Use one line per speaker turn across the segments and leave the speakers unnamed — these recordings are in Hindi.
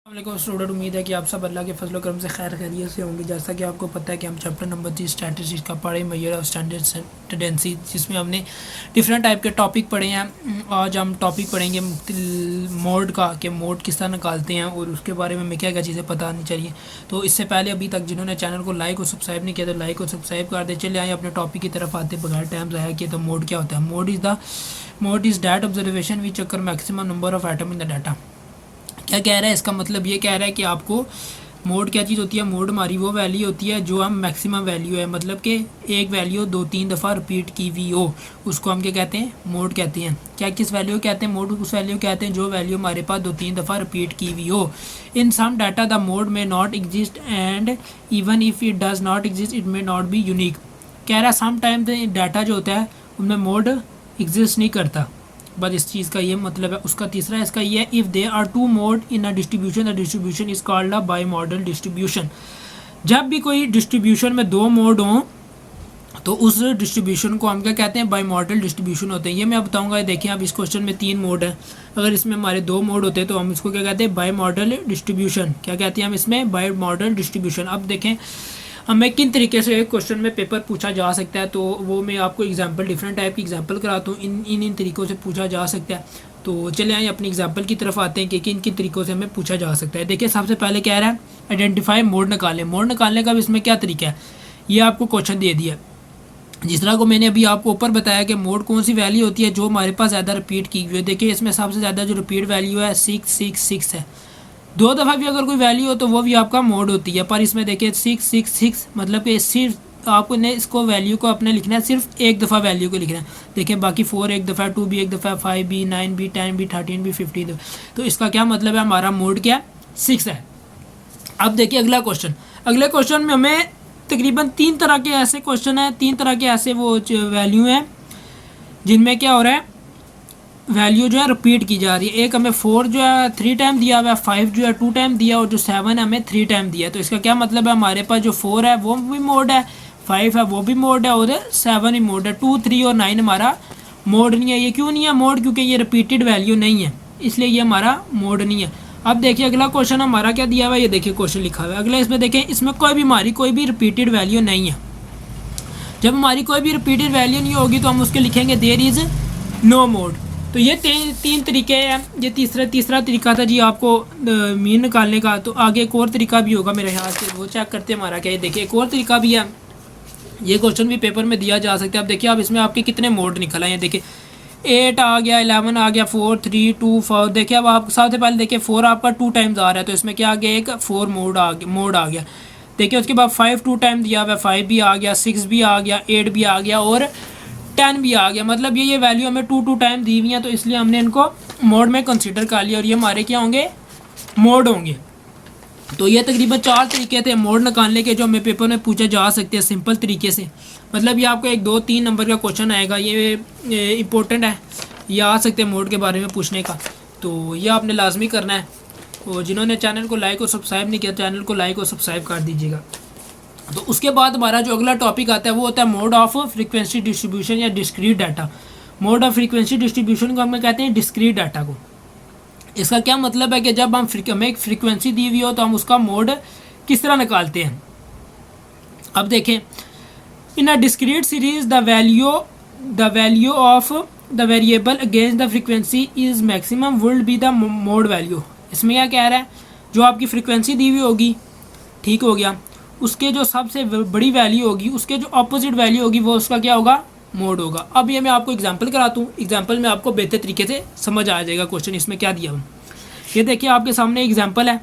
वालेकुम स्टूडेंट, उम्मीद है कि आप सब अल्लाह के फजल करम से खैर खैरियत से होंगे। जैसा कि आपको पता है कि हम चैप्टर नंबर 3 स्टैटिस्टिक्स का पढ़े, मेजर ऑफ स्टैंडर्ड टेंडेंसी, जिसमें हमने डिफरेंट टाइप के टॉपिक पढ़े हैं। आज हम टॉपिक पढ़ेंगे मोड का, कि मोड किस तरह निकालते हैं और उसके बारे में हमें क्या क्या चीज़ें पता आनी चाहिए। तो इससे पहले अभी तक जिन्होंने चैनल को लाइक और सब्सक्राइब नहीं किया तो लाइक और सब्सक्राइब कर दे। चले आए अपने टॉपिक की तरफ आते बगैर टाइम ज़ाया किए। तो मोड क्या होता है? Mode is that observation which occur maximum number of atom in the data. क्या कह रहा है? इसका मतलब ये कह रहा है कि आपको मोड क्या चीज़ होती है। मोड हमारी वो वैल्यू होती है जो हम मैक्सिमम वैल्यू है, मतलब कि एक वैल्यू 2-3 दफ़ा रिपीट की हुई हो, उसको हम क्या कहते हैं? मोड कहते हैं। क्या किस वैल्यू कहते हैं? मोड उस वैल्यू कहते हैं जो वैल्यू हमारे पास 2-3 दफ़ा रिपीट की हुई हो। इन सम डाटा द मोड में not exist and even if it does not exist it may not be unique. कह रहा है सम टाइम डाटा जो होता है उनमें मोड एग्जिस्ट नहीं करता, बस इस चीज़ का ये मतलब है। उसका तीसरा इसका ये है, if they are two mode in a distribution the distribution is called a bimodal distribution. जब भी कोई डिस्ट्रीब्यूशन में दो मोड हों तो उस डिस्ट्रीब्यूशन को हम क्या कहते हैं? बाई मॉडल डिस्ट्रीब्यूशन होते हैं। ये मैं बताऊंगा। देखिए अब इस क्वेश्चन में 3 मोड है, अगर इसमें हमारे 2 मोड होते हैं तो हम इसको क्या कहते हैं? By model distribution. क्या कहते हैं हम इसमें? By model distribution. अब देखें हमें किन तरीके से क्वेश्चन में पेपर पूछा जा सकता है, तो वो मैं आपको एग्जांपल, डिफरेंट टाइप की एग्जांपल कराता हूँ। इन तरीक़ों से पूछा जा सकता है। तो चले आए अपनी एग्जांपल की तरफ आते हैं कि किन किन तरीक़ों से हमें पूछा जा सकता है। देखिए सबसे पहले कह रहा है आइडेंटिफाई मोड निकालें। मोड निकालने का भी इसमें क्या तरीका है, ये आपको क्वेश्चन दे दिया। जिस तरह को मैंने अभी आपको ऊपर बताया कि मोड कौन सी वैल्यू होती है जो हमारे पास ज़्यादा रिपीट की हुई है। देखिए इसमें सबसे ज़्यादा जो रिपीट वैल्यू है 666 है। 2 दफ़ा भी अगर कोई वैल्यू हो तो वो भी आपका मोड होती है। पर इसमें देखिए 666 मतलब कि सिर्फ आपको ने इसको वैल्यू को अपने लिखना है, सिर्फ एक दफ़ा वैल्यू को लिखना है। देखिए बाकी 4 एक दफ़ा, 2 भी एक दफ़ा, 5 भी, 9 भी, 10 भी, 13 भी, 15। तो इसका क्या मतलब है? हमारा मोड क्या 6 है। अब देखिए अगला क्वेश्चन। अगले क्वेश्चन में हमें तकरीबन 3 तरह के ऐसे क्वेश्चन हैं, 3 तरह के ऐसे वो वैल्यू हैं जिनमें क्या हो रहा है, वैल्यू जो है रिपीट की जा रही है। एक हमें 4 जो है 3 टाइम दिया हुआ है, 5 जो है 2 टाइम दिया, और जो 7 है हमें 3 टाइम दिया है। तो इसका क्या मतलब है? हमारे पास जो 4 है वो भी मोड है, 5 है वो भी मोड है, और 7 ही मोड है। 2, 3 और 9 हमारा मोड नहीं है। ये क्यों नहीं है मोड? क्योंकि ये रिपीटेड वैल्यू नहीं है, इसलिए ये हमारा मोड नहीं है। अब देखिए अगला क्वेश्चन हमारा क्या दिया हुआ है, ये देखिए क्वेश्चन लिखा हुआ है अगला। इसमें देखें, इसमें कोई भी रिपीटेड वैल्यू नहीं है। जब हमारी कोई भी रिपीटेड वैल्यू नहीं होगी तो हम उसके लिखेंगे देयर इज़ नो मोड। तो ये 3 तरीके हैं। ये तीसरा तरीका था जी आपको मीन निकालने का। तो आगे एक और तरीका भी होगा मेरे ख्याल से, वो चेक करते हैं हमारा क्या। ये देखिए एक और तरीका भी है, ये क्वेश्चन भी पेपर में दिया जा सकता है। अब देखिए आप इसमें आपके कितने मोड निकल आए हैं। देखिए 8 आ गया, 11 आ गया, 4, 3, 2, 4। देखिए अब आप सबसे पहले देखिए 4 आपका 2 टाइम्स आ रहा है, तो इसमें क्या आ गया? एक 4 मोड आ गया। देखिए उसके बाद 5 2 टाइम दिया हुआ है, 5 भी आ गया, 6 भी आ गया, 8 भी आ गया और 10 भी आ गया। मतलब ये वैल्यू हमें 2 टाइम दी हुई है, तो इसलिए हमने इनको मोड में कंसीडर कर लिया और ये हमारे क्या होंगे? मोड होंगे। तो ये तकरीबन 4 तरीके थे मोड निकालने के जो हमें पेपर में पूछे जा सकते हैं सिंपल तरीके से। मतलब ये आपको 1, 2, 3 नंबर का क्वेश्चन आएगा, ये इंपॉर्टेंट है, ये आ सकते हैं मोड के बारे में पूछने का। तो ये आपने लाजमी करना है। और जिन्होंने चैनल को लाइक और सब्सक्राइब नहीं किया, चैनल को लाइक और सब्सक्राइब कर दीजिएगा। तो उसके बाद हमारा जो अगला टॉपिक आता है वो होता है मोड ऑफ फ्रीक्वेंसी डिस्ट्रीब्यूशन या discrete data. Mode of frequency distribution को हम कहते हैं डिस्क्रीट डाटा को। इसका क्या मतलब है कि जब हमें एक फ्रीक्वेंसी दी हुई हो तो हम उसका मोड किस तरह निकालते हैं। अब देखें, in a discrete series the value of the variable against the frequency is maximum would be the mode value. इसमें क्या कह रहा है, जो आपकी फ्रीक्वेंसी दी हुई होगी, ठीक हो गया, उसके जो सबसे बड़ी वैल्यू होगी, उसके जो अपोजिट वैल्यू होगी, वो उसका क्या होगा? मोड होगा। अब ये मैं आपको एग्जांपल कराता हूँ, एग्जांपल में आपको बेहतर तरीके से समझ आ जाएगा क्वेश्चन इसमें क्या दिया हुआ। ये देखिए आपके सामने एग्जांपल है।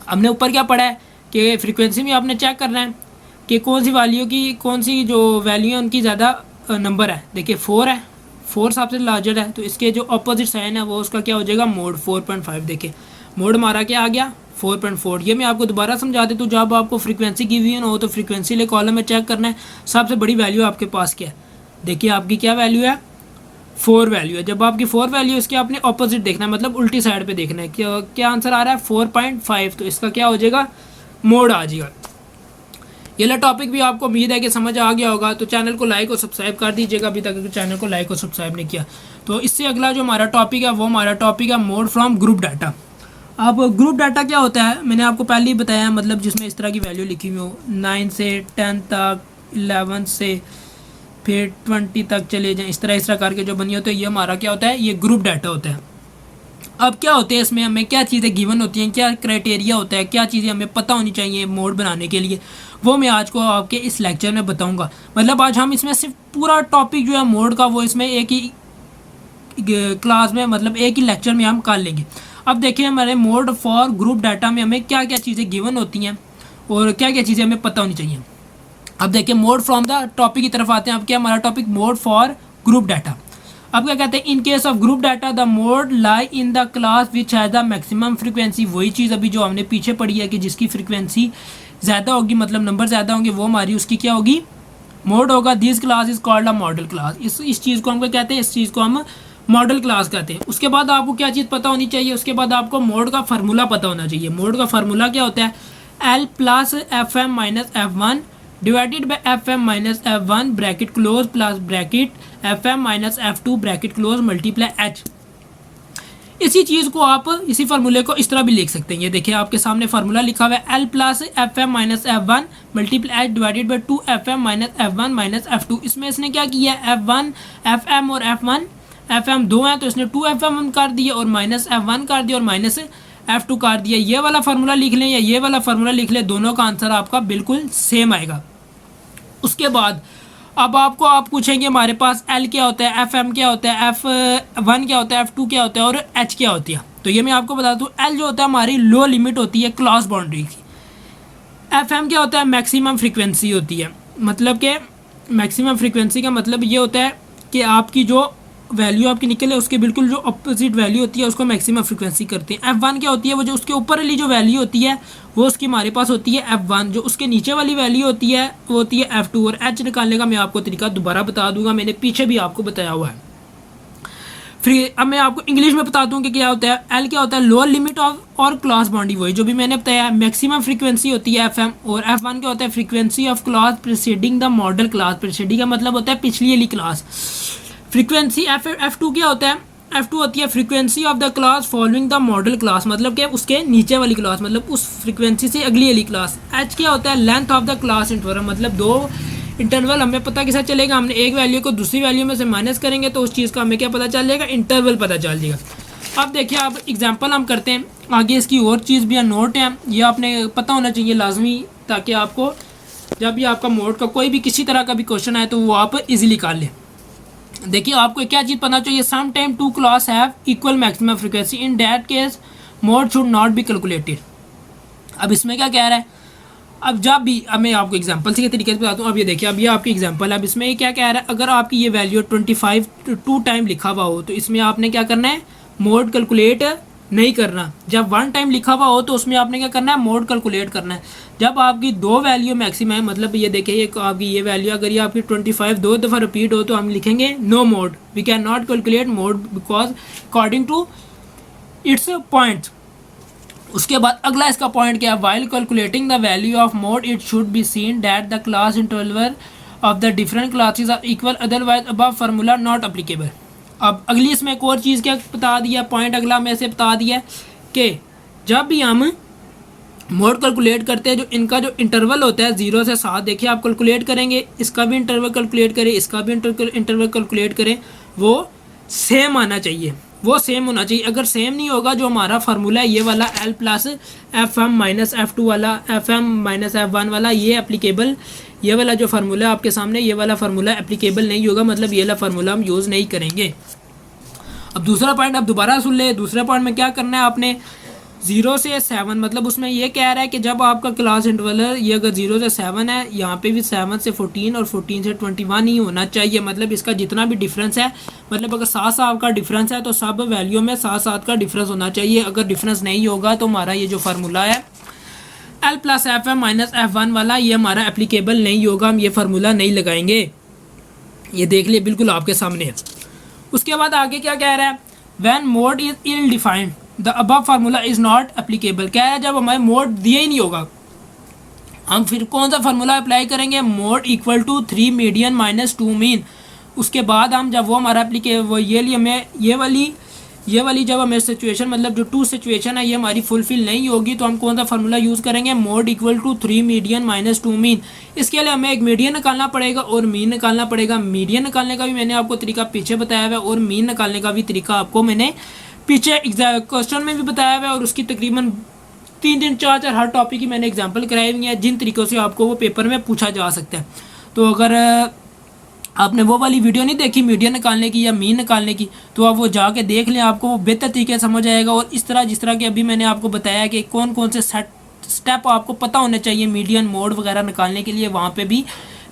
हमने ऊपर क्या पढ़ा है कि फ्रीक्वेंसी में आपने चेक करना है कि कौन सी वैल्यू की, कौन सी जो वैल्यू है उनकी ज़्यादा नंबर है। देखिए 4 है, 4 सबसे लार्जर है, तो इसके जो अपोजिट साइन है वो उसका क्या हो जाएगा? मोड 4.5। देखिए मोड हमारा क्या आ गया? 4.4। ये मैं आपको दोबारा समझा देता हूँ। जब आपको फ्रीक्वेंसी की हुई हो तो फ्रीक्वेंसी ले कॉलम में चेक करना है सबसे बड़ी वैल्यू आपके पास क्या है। देखिए आपकी क्या वैल्यू है? 4 वैल्यू है। जब आपकी 4 वैल्यू, इसके आपने ऑपोजिट देखना है, मतलब उल्टी साइड पे देखना है। क्या आंसर आ रहा है? 4.5। तो इसका क्या हो जाएगा? मोड आ जाएगा। ये ला टॉपिक भी आपको उम्मीद है कि समझ आ गया होगा। तो चैनल को लाइक और सब्सक्राइब कर दीजिएगा अभी तक चैनल को लाइक और सब्सक्राइब नहीं किया। तो इससे अगला जो हमारा टॉपिक है वो हमारा टॉपिक है मोड फ्रॉम ग्रुप डाटा। अब ग्रुप डाटा क्या होता है, मैंने आपको पहले ही बताया, मतलब जिसमें इस तरह की वैल्यू लिखी हुई हो 9 से 10 तक, 11 से फिर 20 तक चले जाएं, इस तरह करके जो बनी होती है, ये हमारा क्या होता है, ये ग्रुप डाटा होता है। अब क्या होते हैं इसमें, हमें क्या चीज़ें गिवन होती हैं, क्या क्राइटेरिया होता है, क्या चीज़ें हमें पता होनी चाहिए मोड बनाने के लिए, वो मैं आज को आपके इस लेक्चर में बताऊंगा। मतलब आज हम इसमें सिर्फ पूरा टॉपिक जो है मोड का, वो इसमें एक ही क्लास में, मतलब एक ही लेक्चर में हम कर लेंगे। अब देखिए हमारे मोड फॉर ग्रुप डाटा में हमें क्या क्या चीज़ें गिवन होती हैं और क्या क्या चीज़ें हमें पता होनी चाहिए। अब देखिए मोड फ्रॉम द टॉपिक की तरफ आते हैं। अब क्या हमारा topic, mode for group data. अब क्या कहते हैं, in case of group data the mode lie in the class which has the maximum frequency. वही चीज़ अभी जो हमने पीछे पढ़ी है कि जिसकी फ्रिक्वेंसी ज़्यादा होगी, मतलब नंबर ज़्यादा होंगे, वो हमारी उसकी क्या होगी, मोड होगा। This class is called a model class. इस चीज़ को हम क्या कहते हैं, इस चीज़ को हम मॉडल क्लास कहते हैं। उसके बाद आपको क्या चीज़ पता होनी चाहिए, उसके बाद आपको मोड का फार्मूला पता होना चाहिए। मोड का फार्मूला क्या होता है, L plus F M minus F one divided by F M minus F one bracket close plus bracket F M minus F two bracket close multiply H. इसी चीज़ को आप, इसी फार्मूले को इस तरह भी लिख सकते हैं। ये देखिए आपके सामने फार्मूला लिखा हुआ है, L plus F M minus F one multiply H divided by 2 F M minus F one minus F two. इसमें इसने क्या किया, एफ वन एफ एम और एफ वन, एफ एम दो हैं तो इसने 2 एफ एम कर दिया और माइनस एफ वन कर दिया और माइनस एफ टू कर दिया। ये वाला फार्मूला लिख लें या ये वाला फार्मूला लिख लें, दोनों का आंसर आपका बिल्कुल सेम आएगा। उसके बाद अब आपको आप पूछेंगे हमारे पास एल क्या होता है, एफ एम क्या होता है, एफ वन क्या होता है, एफ टू क्या होता है और एच क्या होती है। तो ये मैं आपको बता दूँ, एल जो होता है हमारी लो लिमिट होती है क्लॉज बाउंड्री की। एफ एम क्या होता है, मैक्सिमम फ्रीक्वेंसी होती है। मतलब कि मैक्सिमम फ्रीक्वेंसी का मतलब ये होता है कि आपकी जो वैल्यू आपकी निकले उसके बिल्कुल जो अपोजिट वैल्यू होती है उसको मैक्सिमम फ्रीक्वेंसी करते हैं। एफ वन क्या होती है, वो जो उसके ऊपर वाली जो वैल्यू होती है वो उसकी हमारे पास होती है एफ वन। जो उसके नीचे वाली वैल्यू होती है वो होती है एफ टू। और एच निकालने का मैं आपको तरीका दोबारा बता दूंगा, मैंने पीछे भी आपको बताया हुआ है। फिर अब मैं आपको इंग्लिश में बता दूं कि क्या होता है। एल क्या होता है, लोअर लिमिट ऑफ और क्लॉज बाउंड्री, वही जो भी मैंने बताया। मैक्सिमम फ्रीक्वेंसी होती है एफ एम। और एफ वन क्या होता है, frequency of clause preceding the model class. Preceding का मतलब होता है पिछली वाली क्लास। फ्रीक्वेंसी एफ टू क्या होता है, एफ टू होती है frequency of the class following the model class, मतलब कि उसके नीचे वाली क्लास, मतलब उस फ्रीक्वेंसी से अगली वाली क्लास। एच क्या होता है, length of the class interval, मतलब दो इंटरवल हमें पता कैसा चलेगा, हमने एक वैल्यू को दूसरी वैल्यू में से माइनस करेंगे तो उस चीज़ का हमें क्या पता चल जाएगा, इंटरवल पता चल जाएगा। अब देखिए अब एग्जांपल हम करते हैं, आगे इसकी और चीज़ भी है, नोट है, ये आपने पता होना चाहिए लाजमी, ताकि आपको जब भी आपका मोड का कोई भी किसी तरह का भी क्वेश्चन आए तो वो आप इजीली कर लें। देखिए आपको क्या चीज़ पता चाहिए, some time two class have equal maximum frequency, in that case mode should not be calculated. अब इसमें क्या कह रहा है, अब जब भी, अब मैं आपको एग्जांपल से के तरीके से बताता हूँ। अब ये देखिए, अब ये आपकी एग्जांपल है। अब इसमें ये क्या कह रहा है, अगर आपकी ये वैल्यू 25 टू टाइम लिखा हुआ हो तो इसमें आपने क्या करना है, मोड कैलकुलेट नहीं करना। जब 1 टाइम लिखा हुआ हो तो उसमें आपने क्या करना है, मोड कैलकुलेट करना है। जब आपकी दो वैल्यू मैक्सिमम है, मतलब ये देखिए ये आपकी ये वैल्यू अगर ये आपकी 25 दो दफ़ा रिपीट हो तो हम लिखेंगे no mode, we can not calculate mode because according to its point. उसके बाद अगला इसका पॉइंट क्या है, while calculating the value of mode it should be seen that the class interval of the different classes are equal, otherwise above formula not applicable. अब अगली इसमें एक और चीज़ क्या बता दिया, पॉइंट अगला में से बता दिया कि जब भी हम मोड कैलकुलेट करते हैं, जो इनका जो इंटरवल होता है 0 से 7, देखिए आप कैलकुलेट करेंगे, इसका भी इंटरवल कैलकुलेट करें, इसका भी इंटरवल कैलकुलेट करें, वो सेम आना चाहिए, वो सेम होना चाहिए। अगर सेम नहीं होगा, जो हमारा फार्मूला है ये वाला L plus F M minus F two वाला, F M minus F one वाला, ये एप्लीकेबल, ये वाला जो फार्मूला है आपके सामने, ये वाला फार्मूला एप्लीकेबल नहीं होगा, मतलब ये वाला फार्मूला हम यूज़ नहीं करेंगे। अब दूसरा पॉइंट आप दोबारा सुन ले। दूसरे पॉइंट में क्या करना है आपने, 0 से 7, मतलब उसमें ये कह रहा है कि जब आपका क्लास इंटरवल है ये अगर 0 से 7 है, यहाँ पे भी 7 से 14 और 14 से 21 ही होना चाहिए। मतलब इसका जितना भी डिफरेंस है, मतलब अगर 7 का डिफरेंस है तो सब वैल्यू में 7 का डिफरेंस होना चाहिए। अगर डिफरेंस नहीं होगा तो हमारा ये जो फार्मूला है L plus F M minus F one वाला, ये हमारा एप्लीकेबल नहीं होगा, हम ये फार्मूला नहीं लगाएंगे। ये देख लिए बिल्कुल आपके सामने है। उसके बाद आगे क्या कह रहा है, when mode is ill defined the above formula is not applicable. क्या है, जब हमें मोड दिया ही नहीं होगा हम फिर कौन सा फार्मूला अप्लाई करेंगे, mode equal to 3 median minus 2 mean. उसके बाद हम जब वो हमारा वो ये लिए हमें ये वाली ये वाली जब हमें सिचुएशन मतलब जो टू सिचुएशन है ये हमारी फुलफिल नहीं होगी तो हम कौन सा फार्मूला यूज़ करेंगे, mode equal to 3 median minus 2 mean. इसके लिए हमें एक मीडियन निकालना पड़ेगा और मीन निकालना पड़ेगा। मीडियन निकालने का भी मैंने आपको तरीका पीछे बताया हुआ है और मीन निकालने का भी तरीका आपको मैंने पीछे क्वेश्चन में भी बताया हुआ है और उसकी तकरीबन 3 4 हर टॉपिक की मैंने एग्जाम्पल कराई हुई है जिन तरीक़ों से आपको वो पेपर में पूछा जा सकता है। तो अगर आपने वो वाली वीडियो नहीं देखी मीडियन निकालने की या मीन निकालने की तो आप वो जाके देख लें, आपको वो बेहतर तरीके से समझ आएगा। और इस तरह जिस तरह के अभी मैंने आपको बताया कि कौन कौन से स्टेप आपको पता होने चाहिए मीडियन मोड वगैरह निकालने के लिए, वहाँ पे भी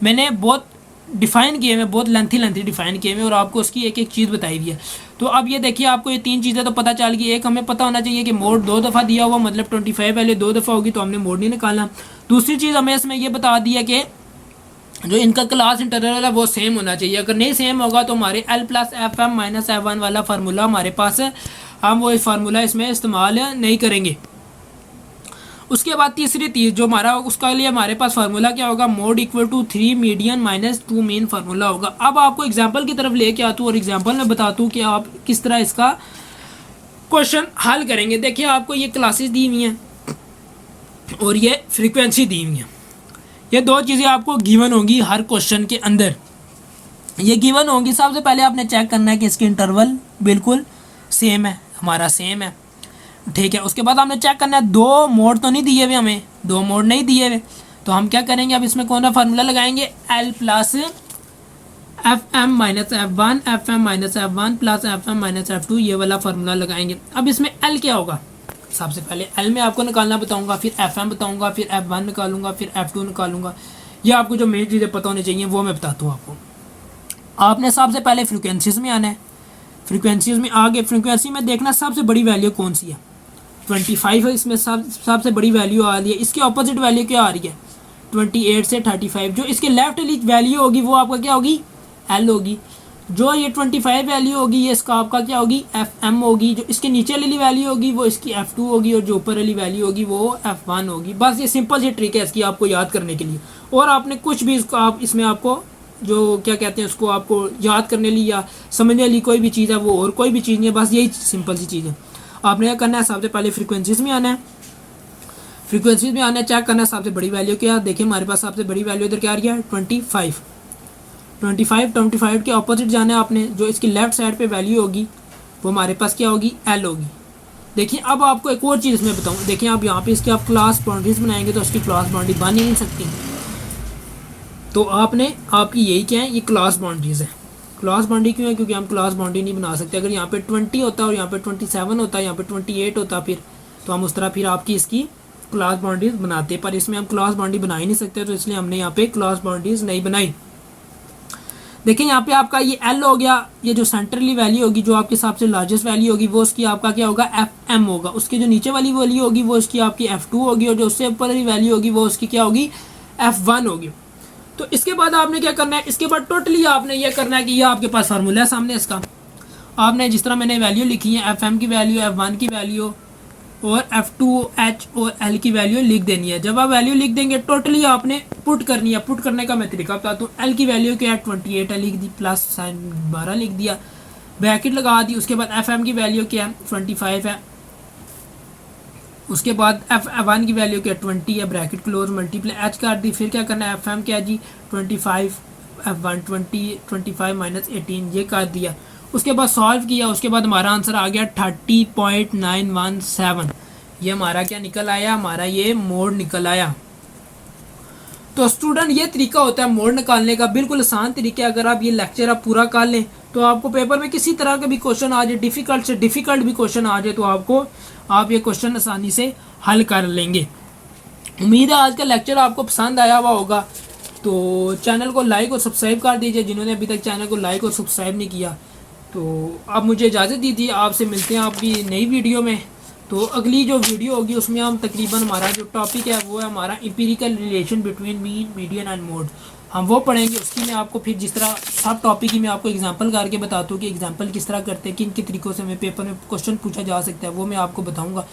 मैंने बहुत डिफ़ाइन किए हुए, बहुत लेंथी डिफ़ाइन किए हुए और आपको उसकी एक एक चीज़ बताई हुई है। तो अब ये देखिए आपको ये 3 चीज़ें तो पता चल गई। एक हमें पता होना चाहिए कि मोड 2 दफ़ा दिया हुआ मतलब 25 वैल्यू 2 दफ़ा होगी तो हमने मोड नहीं निकालना। दूसरी चीज़ हमें इसमें ये बता दिया कि जो इनका क्लास इंटरवल है वो सेम होना चाहिए। अगर नहीं सेम होगा तो हमारे L plus F M minus F one वाला फार्मूला हमारे पास है, हम वो फार्मूला इसमें इस्तेमाल नहीं करेंगे। उसके बाद तीसरी चीज़ जो हमारा उसका लिए हमारे पास फार्मूला क्या होगा, mode equal to 3 median minus 2 mean formula होगा। अब आपको एग्जाम्पल की तरफ लेके आता हूँ और एग्जाम्पल में बताता हूँ कि आप किस तरह इसका क्वेश्चन हल करेंगे। देखिए आपको ये क्लासेस दी हुई हैं और ये फ्रीक्वेंसी दी हुई हैं। ये 2 चीज़ें आपको गिवन होंगी हर क्वेश्चन के अंदर, ये गिवन होंगी। सबसे पहले आपने चेक करना है कि इसके इंटरवल बिल्कुल सेम है, हमारा सेम है, ठीक है। उसके बाद हमने चेक करना है 2 मोड तो नहीं दिए हुए, हमें 2 मोड नहीं दिए हुए तो हम क्या करेंगे, अब इसमें कौन सा फार्मूला लगाएंगे, L plus F M minus F one F M minus F one plus F M minus F two, ये वाला फार्मूला लगाएंगे। अब इसमें L क्या होगा, सबसे पहले L में आपको निकालना बताऊंगा, फिर FM बताऊंगा, फिर F1 निकालूंगा, फिर F2 निकालूंगा। ये आपको जो मेन चीज़ें पता होनी चाहिए वो मैं बताता हूँ आपको। आपने सबसे पहले फ्रीक्वेंसीज़ में आना है। फ्रीक्वेंसीज़ में आगे फ्रीक्वेंसी में देखना सबसे बड़ी वैल्यू कौन सी है, 25 है इसमें सबसे बड़ी वैल्यू आ रही है। इसकी अपोजिट वैल्यू क्या आ रही है, 28 से 35। जो इसके लेफ्ट वाली वैल्यू होगी वो आपका क्या होगी, L होगी। जो ये 25 वैल्यू होगी ये इसका आपका क्या होगी, FM होगी। जो इसके नीचे वाली वैल्यू होगी वो इसकी F2 होगी और जो ऊपर वाली वैल्यू होगी वो F1 होगी। बस ये सिंपल सी ट्रिक है इसकी आपको याद करने के लिए। और आपने कुछ भी इसको आप इसमें आपको जो क्या कहते हैं उसको आपको याद करने लिए या समझने लिए कोई भी चीज़ है वो और कोई भी चीज़ नहीं है, बस यही सिंपल सी चीज़ है। आपने क्या करना है, सबसे पहले फ्रीक्वेंसीज़ में आना है। फ्रीक्वेंसीज़ में आना है, चेक करना है सबसे बड़ी वैल्यू क्या है। देखिए हमारे पास सबसे बड़ी वैल्यू इधर क्या आ रही है, 25 के ऑपोजिट जाना है आपने। जो इसकी लेफ्ट साइड पे वैल्यू होगी वो हमारे पास क्या होगी, L होगी। देखिए अब आपको एक और चीज़ इसमें बताऊँ, देखिए आप यहाँ पे इसकी आप क्लास बाउंड्रीज बनाएंगे तो उसकी क्लास बाउंड्री बन ही नहीं सकती। तो आपने आपकी यही क्या है, ये क्लास बाउंड्रीज है। क्लास बाउंड्री क्यों है, क्योंकि हम क्लास बाउंड्री नहीं बना सकते। अगर यहाँ पे 20 होता और यहाँ पे 27 होता, यहाँ पे 28 होता फिर तो हम उस तरह फिर आपकी इसकी क्लास बाउंड्रीज बनाते, पर इसमें हम क्लास बाउंड्री बना ही नहीं सकते तो इसलिए हमने यहाँ पे क्लास बाउंड्रीज नहीं बनाई। देखिए यहाँ पे आपका ये L हो गया, ये जो सेंट्रली वैल्यू होगी जो आपके हिसाब से लार्जेस्ट वैल्यू होगी वो उसकी आपका क्या होगा, FM होगा। उसके जो नीचे वाली वैल्यू होगी वो उसकी आपकी F2 होगी और जो उससे ऊपर वाली वैल्यू होगी वो उसकी क्या होगी, F1 होगी। तो इसके बाद आपने क्या करना है, इसके बाद टोटली आपने ये करना है कि ये आपके पास फार्मूला है सामने इसका। आपने जिस तरह मैंने वैल्यू लिखी है, FM की वैल्यू, F1 की वैल्यू और F2, H और L की वैल्यू लिख देनी है। जब आप वैल्यू लिख देंगे टोटली आपने पुट करनी है। पुट करने का मैं तरीका बताता हूँ। L की वैल्यू क्या है, 28 है, लिख दी, प्लस साइन 12 लिख दिया, ब्रैकेट लगा दी। उसके बाद FM की वैल्यू क्या है, 25 है। उसके बाद F1 की वैल्यू क्या है, 20 है, ब्रैकेट क्लोज, मल्टीप्लाई H कर दी। फिर क्या करना है, FM क्या जी 25, F1 20, 25 माइनस 18 ये कर दिया। उसके बाद सॉल्व किया, उसके बाद हमारा आंसर आ गया 30.917। ये हमारा क्या निकल आया, हमारा ये मोड निकल आया। तो स्टूडेंट ये तरीका होता है मोड निकालने का, बिल्कुल आसान तरीका है। अगर आप ये लेक्चर आप पूरा कर लें तो आपको पेपर में किसी तरह का भी क्वेश्चन आ जाए, डिफ़िकल्ट से डिफ़िकल्ट भी क्वेश्चन आ जाए तो आप ये क्वेश्चन आसानी से हल कर लेंगे। उम्मीद है आज का लेक्चर आपको पसंद आया हुआ होगा। तो चैनल को लाइक और सब्सक्राइब कर दीजिए जिन्होंने अभी तक चैनल को लाइक और सब्सक्राइब नहीं किया। तो अब मुझे इजाज़त दीजिए, आपसे मिलते हैं आप भी नई वीडियो में। तो अगली जो वीडियो होगी उसमें हम तकरीबन हमारा जो टॉपिक है वो है हमारा empirical relation between mean, median and mode, हम वो पढ़ेंगे। उसकी मैं आपको फिर जिस तरह सब टॉपिक की मैं आपको एग्जांपल करके बताता हूँ कि एग्जांपल किस तरह करते हैं, किन के तरीक़ों से हमें पेपर में क्वेश्चन पूछा जा सकता है, वो मैं आपको बताऊँगा।